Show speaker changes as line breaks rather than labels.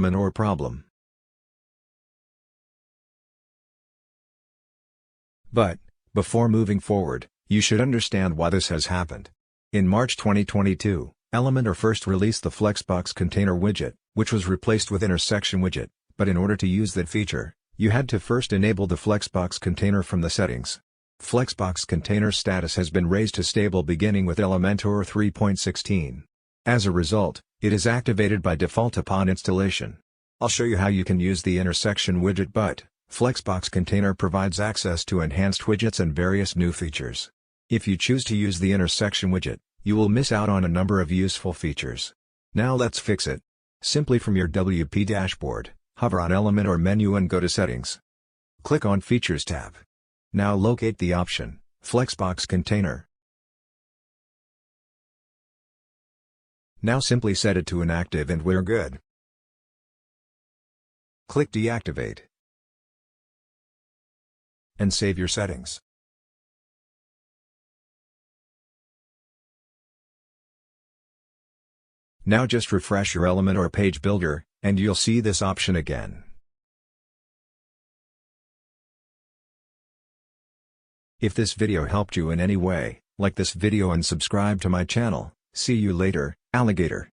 Elementor problem. But, before moving forward, you should understand why this has happened. In March 2022, Elementor first released the Flexbox Container widget, which was replaced with Inner Section Widget, but in order to use that feature, you had to first enable the Flexbox Container from the settings. Flexbox Container status has been raised to stable beginning with Elementor 3.16. As a result, it is activated by default upon installation. I'll show you how you can use the Inner Section widget, but Flexbox Container provides access to enhanced widgets and various new features. If you choose to use the Inner Section widget, you will miss out on a number of useful features. Now let's fix it. Simply from your WP dashboard, hover on Elementor menu and go to Settings. Click on Features tab. Now locate the option, Flexbox Container. Now simply set it to inactive and we're good. Click Deactivate. And save your settings. Now just refresh your Elementor page builder, and you'll see this option again. If this video helped you in any way, like this video and subscribe to my channel. See you later, alligator.